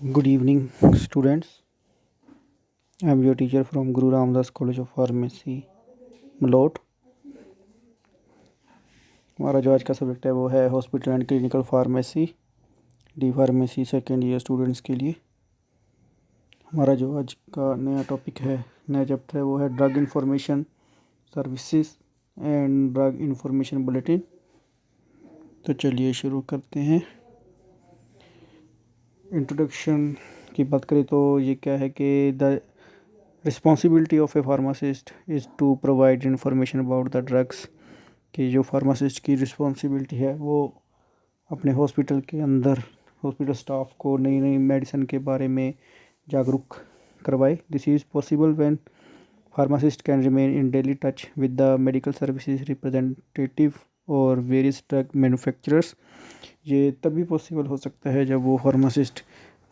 Good evening, students. I am your teacher from Guru Ramdas College of Pharmacy, Malout. हमारा जो आज का subject है वो है hospital and clinical pharmacy, D pharmacy second year students के लिए। हमारा जो आज का नया टॉपिक है, नया चैप्टर है, वो है drug information services and drug information bulletin. तो चलिए शुरू करते हैं। इंट्रोडक्शन की बात करें तो ये क्या है कि the responsibility of a pharmacist is to provide information about the drugs. कि जो फार्मासिस्ट की रिस्पॉन्सिबिलिटी है वो अपने हॉस्पिटल के अंदर हॉस्पिटल स्टाफ को नई नई मेडिसिन के बारे में जागरूक करवाए। This is possible when pharmacist can remain in daily touch with the medical services representative और वेरियस ड्रग मैन्युफैक्चरर्स। ये तभी पॉसिबल हो सकता है जब वो फार्मासिस्ट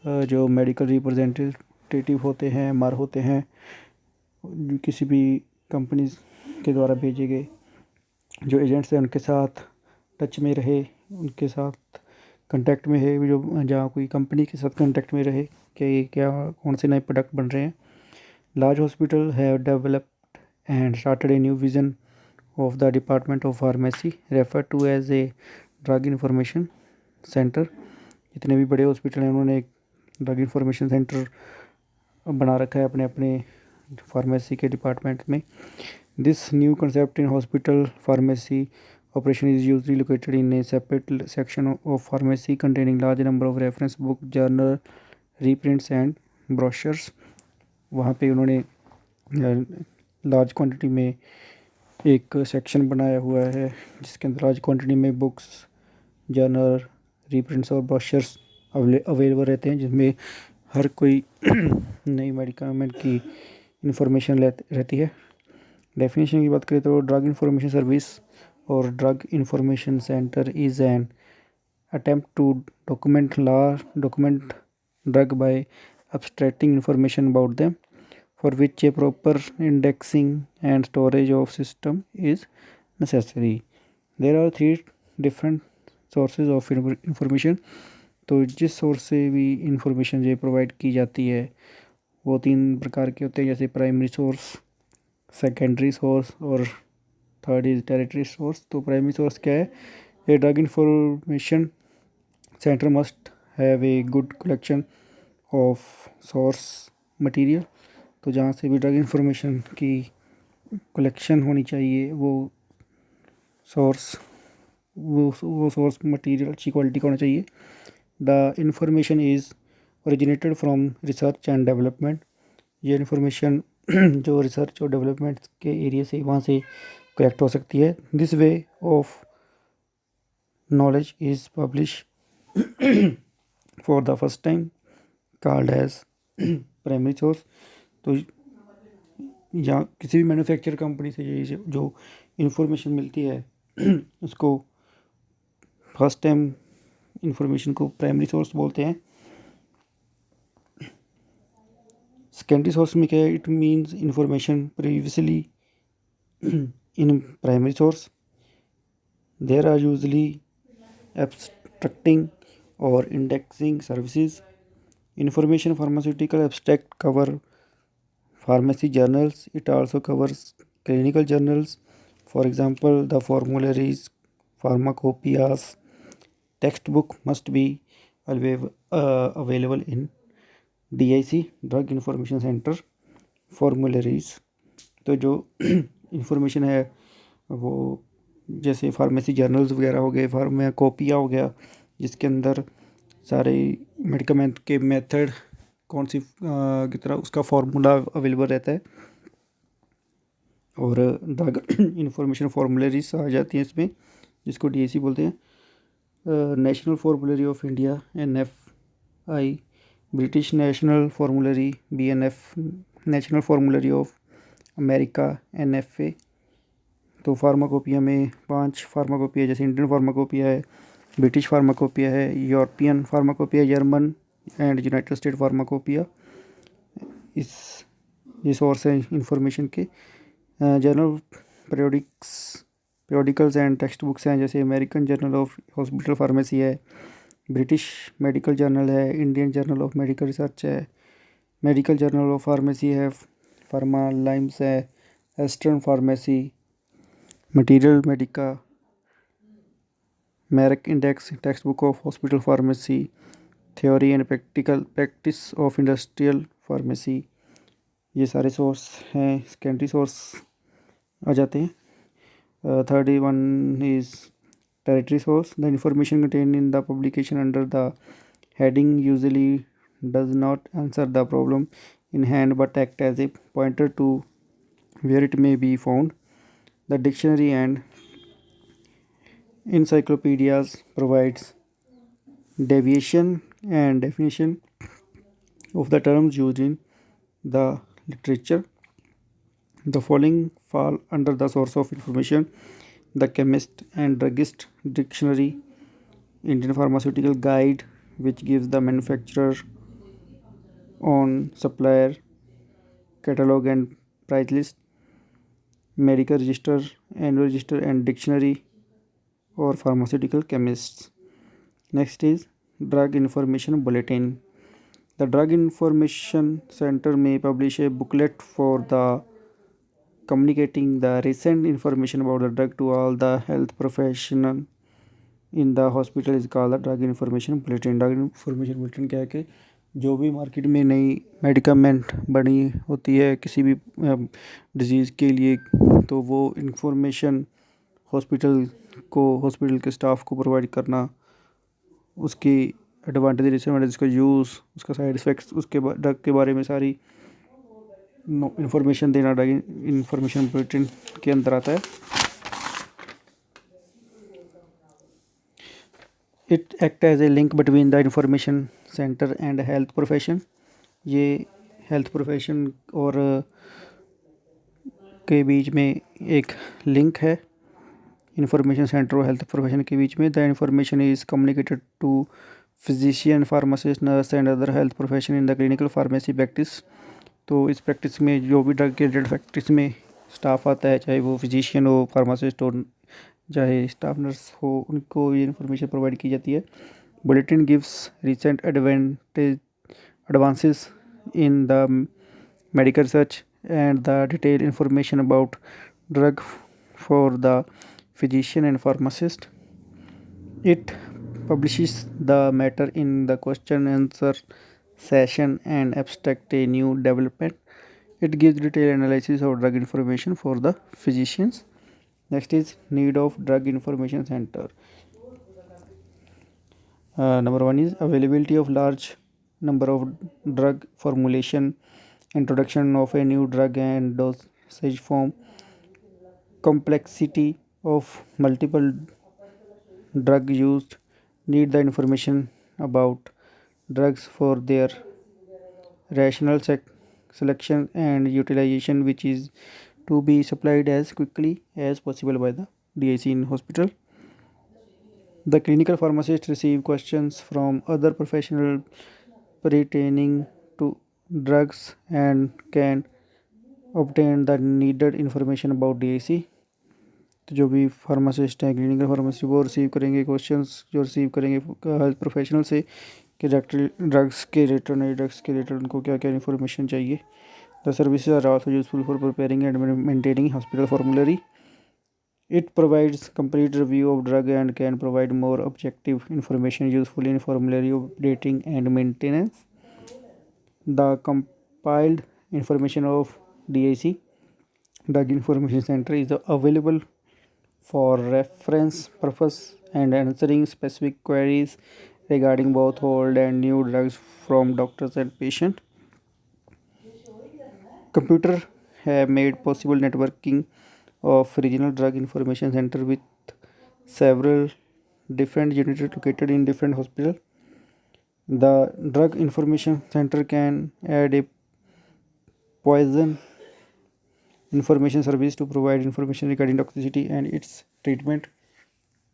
जो मेडिकल रिप्रेजेंटेटिव होते हैं, एमआर होते हैं, किसी भी कंपनी के द्वारा भेजे गए जो एजेंट्स हैं उनके साथ टच में रहे, उनके साथ कांटेक्ट में है, जो जहाँ कोई कंपनी के साथ कांटेक्ट में रहे कि क्या कौन से नए प्रोडक्ट बन रहे हैं। Large hospital have developed and started a new vision of the department of pharmacy refer to as a drug information center. जितने भी बड़े हॉस्पिटल हैं उन्होंने एक ड्रग इंफॉर्मेशन सेंटर बना रखा है अपने अपने फार्मेसी के डिपार्टमेंट में। This new concept in hospital pharmacy operation is usually located in a separate section of pharmacy containing large number of reference book, journal, reprints and brochures। वहाँ पे उन्होंने लार्ज क्वांटिटी में एक सेक्शन बनाया हुआ है जिसके अंदर लार्ज क्वांटिटी में बुक्स, जर्नल, रीप्रिंट्स और ब्रोशर्स अवेलेबल रहते हैं, जिसमें हर कोई नई मेडिकामेंट की इंफॉर्मेशन रहती है। डेफिनेशन की बात करें तो ड्रग इंफॉर्मेशन सर्विस और drug information center is an attempt to document drug by abstracting information about them, for which a proper indexing and storage of system is necessary. There are three different sources of information। तो जिस source से भी information जो provide की जाती है वो तीन प्रकार के होते हैं, जैसे प्राइमरी सोर्स, सेकेंडरी सोर्स और थर्ड इज टेरिटरी सोर्स। तो प्राइमरी सोर्स क्या है? ए drug information centre must have a good collection of source material. तो जहाँ से भी ड्रग इंफॉर्मेशन की कलेक्शन होनी चाहिए वो सोर्स मटेरियल अच्छी क्वालिटी का होना चाहिए। The information is originated from research and development. ये इंफॉर्मेशन जो रिसर्च और डेवलपमेंट के एरिया से वहाँ से कलेक्ट हो सकती है। This way of knowledge is publish for the first time called as primary source. तो या किसी भी मैन्युफैक्चर कंपनी से ये जो इंफॉर्मेशन मिलती है उसको फर्स्ट टाइम इंफॉर्मेशन को प्राइमरी सोर्स बोलते हैं। सेकेंडरी सोर्स में क्या है? It means information previously in primary source. There are usually abstracting और indexing services. Information pharmaceutical abstract cover pharmacy journals. It also covers clinical journals. For example, the formularies, pharmacopoeias, textbook must be available in DIC, Drug Information Center formularies। तो जो information है वो जैसे pharmacy journals वगैरह हो गए, pharmacopoeia हो गया जिसके अंदर सारे मेडिकामेंट के मेथड कौन सी की तरह उसका फार्मूला अवेलेबल रहता है, और ड्रग इंफॉर्मेशन फार्मूलरीज आ जाती हैं इसमें जिसको डीएसी बोलते हैं। National फार्मूलरी of India NFI, British national फार्मूलरी BNF, national फार्मूलरी of America NFA। तो फार्माकोपिया में 5 फार्माकोपिया, जैसे इंडियन फार्माकोपिया है, ब्रिटिश फार्माकोपिया है, European pharmacopoeia, German and United state pharmacopoeia. ये सोर्स है इंफॉर्मेशन के। Journal periodicals and text books हैं, जैसे American journal of hospital pharmacy है, ब्रिटिश मेडिकल जर्नल है, Indian journal of medical research है, मेडिकल जर्नल ऑफ फार्मेसी है, pharma limes है, eastern pharmacy, material medica, Merck index, text book of hospital pharmacy, theory and practical practice of industrial pharmacy, ये सारे source हैं, secondary source आ जाते हैं। Third one is tertiary source. The information content in the publication under the heading usually does not answer the problem in hand but act as a pointer to where it may be found. The dictionary and encyclopedias provides deviation and definition of the terms used in the literature. The following fall under the source of information: the chemist and druggist dictionary, Indian pharmaceutical guide, which gives the manufacturer on supplier catalog and price list, medical register, annual register and dictionary or pharmaceutical chemists. Next is drug information bulletin. The drug information center may publish a booklet for the communicating the recent information about the drug to all the health professional in the hospital is called the drug information bulletin. Drug information bulletin क्या है कि जो भी market में नई medicament बनी होती है किसी भी डिजीज़ के लिए, तो वो इंफॉर्मेशन हॉस्पिटल के स्टाफ को प्रोवाइड करना, उसकी एडवांटेज डिसएडवांटेज, उसका यूज़, उसका साइड इफ़ेक्ट्स, उसके ड्रग के बारे में सारी इंफॉर्मेशन देना ड्रग इंफॉर्मेशन बुलेटिन के अंदर आता है। It act as a link between the information center and health profession. ये हेल्थ प्रोफेशन और के बीच में एक लिंक है, इंफॉर्मेशन सेंटर और हेल्थ प्रोफेशन के बीच में। The information is communicated to physician, pharmacist, nurse and other health profession in the clinical pharmacy practice. तो इस प्रैक्टिस में जो भी ड्रग के रिलेटेड प्रैक्टिस में स्टाफ आता है, चाहे वो फिजिशियन हो, फार्मासिस्ट हो, चाहे स्टाफ नर्स हो, उनको ये इन्फॉर्मेशन प्रोवाइड की जाती है। Bulletin gives recent advances in the medical research and the detail information about drug for the physician and pharmacist. It publishes the matter in the question answer session and abstract a new development. It gives detailed analysis of drug information for the physicians. Next is need of drug information center. Number one is availability of large number of drug formulation, introduction of a new drug and dosage form, complexity of multiple drug used, need the information about drugs for their rational selection and utilization, which is to be supplied as quickly as possible by the DIC in hospital. The clinical pharmacist receive questions from other professionals pertaining to drugs and can obtain the needed information about DIC. तो जो भी pharmacist हैं, clinical pharmacy, वो receive करेंगे questions, जो receive करेंगे health professional से कि ड्रग्स के रिलेटेड, नए ड्रग्स के रिलेटेड उनको क्या क्या इन्फॉर्मेशन चाहिए। The services are also useful for preparing and maintaining hospital formulary. It provides complete review of drug and can provide more objective information useful in formulary updating and maintenance. The compiled information of DIC, Drug Information Center, is available for reference purpose and answering specific queries regarding both old and new drugs from doctors and patient. Computer have made possible networking of regional drug information center with several different units located in different hospital. The drug information center can add a poison information service to provide information regarding toxicity and its treatment।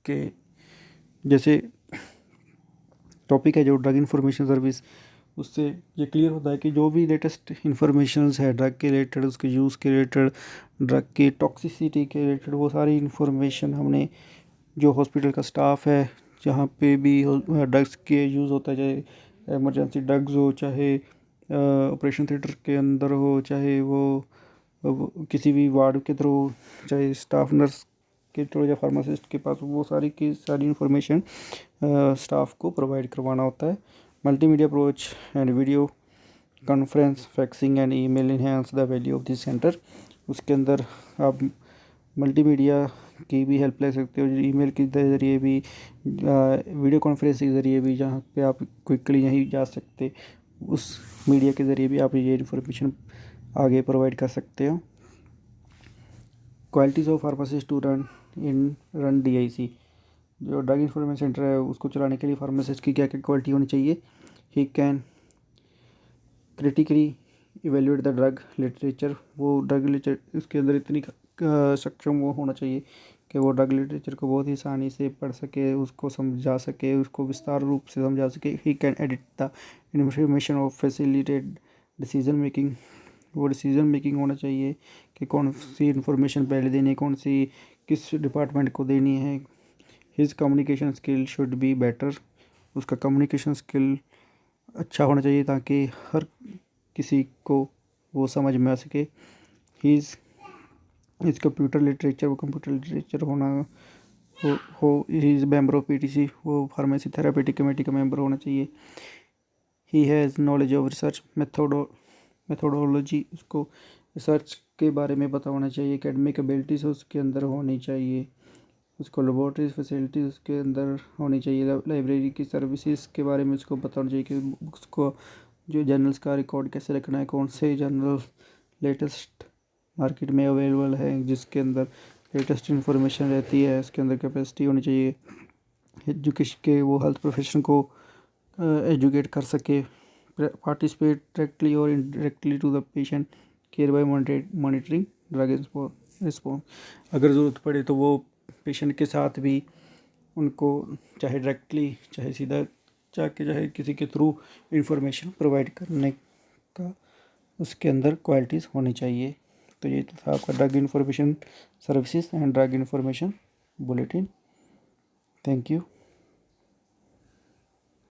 के जैसे topic है जो drug information service, उससे ये clear होता है कि जो भी लेटेस्ट इंफॉर्मेशंस है ड्रग के रिलेटेड, उसके यूज़ के रिलेटेड, ड्रग की टॉक्सिसिटी के रिलेटेड, वो सारी इंफॉर्मेशन हमने जो हॉस्पिटल का स्टाफ है, जहाँ पे भी ड्रग्स के यूज़ होता है, चाहे इमरजेंसी ड्रग्स हो, चाहे ऑपरेशन थिएटर के अंदर हो, चाहे वो किसी भी वार्ड के थ्रू, चाहे स्टाफ नर्स के थ्रू या फार्मासिस्ट के पास, वो सारी की सारी इन्फॉर्मेशन स्टाफ को प्रोवाइड करवाना होता है। Multimedia approach and video conference, faxing and email enhance the value of this centre. उसके अंदर आप मल्टीमीडिया की भी हेल्प ले सकते हो, ईमेल के ज़रिए भी, वीडियो कॉन्फ्रेंस के ज़रिए भी, जहाँ पे आप क्विकली यहीं जा सकते, उस मीडिया के ज़रिए भी आप ये इन्फॉर्मेशन आगे प्रोवाइड कर सकते हो। Qualities of pharmacist to run DIC। जो ड्रग इंफॉर्मेशन सेंटर है उसको चलाने के लिए फार्मासिस्ट की क्या क्या क्वालिटी होनी चाहिए? He can critically evaluate the drug literature. वो ड्रग लिटरेचर उसके अंदर इतनी सक्षम वो होना चाहिए कि वो ड्रग लिटरेचर को बहुत ही आसानी से पढ़ सके, उसको समझा सके, उसको विस्तार रूप से समझा सके। He can edit the information of facilitate decision making. वो डिसीजन मेकिंग होना चाहिए कि कौन सी इन्फॉर्मेशन पहले देनी है, कौन सी किस डिपार्टमेंट को देनी है। His communication skill should be better. उसका कम्युनिकेशन स्किल अच्छा होना चाहिए ताकि हर किसी को वो समझ में आ सके। इस कंप्यूटर लिटरेचर, वो कंप्यूटर लिटरेचर होना हो इज मेंबर ऑफ PTC, वो फार्मेसी थेरापेटिक कमेटी का मेंबर होना चाहिए। He has knowledge of research methodology, उसको रिसर्च के बारे में पता होना चाहिए। एकेडमिक एबिलिटीज़ उसके अंदर होनी चाहिए। उसको लेबॉर्ट्रीज फैसिलिटीज़ उसके अंदर होनी चाहिए। लाइब्रेरी की सर्विसेज के बारे में उसको पता होना चाहिए कि उसको जो जर्नल्स का रिकॉर्ड कैसे रखना है, कौन से जर्नल लेटेस्ट मार्केट में अवेलेबल है, जिसके अंदर लेटेस्ट इन्फॉर्मेशन रहती है। उसके अंदर कैपेसिटी होनी चाहिए एजुकेशन के, वो हेल्थ प्रोफेशन को एजुकेट कर सके। पार्टिसिपेट डायरेक्टली और indirectly to the patient care by monitoring drug response. अगर ज़रूरत पड़े तो वो पेशेंट के साथ भी उनको चाहे डायरेक्टली, चाहे सीधा जाके, चाहे किसी के थ्रू इंफॉर्मेशन प्रोवाइड करने का उसके अंदर क्वालिटीज़ होनी चाहिए। तो ये था आपका drug information services and drug information bulletin. Thank you.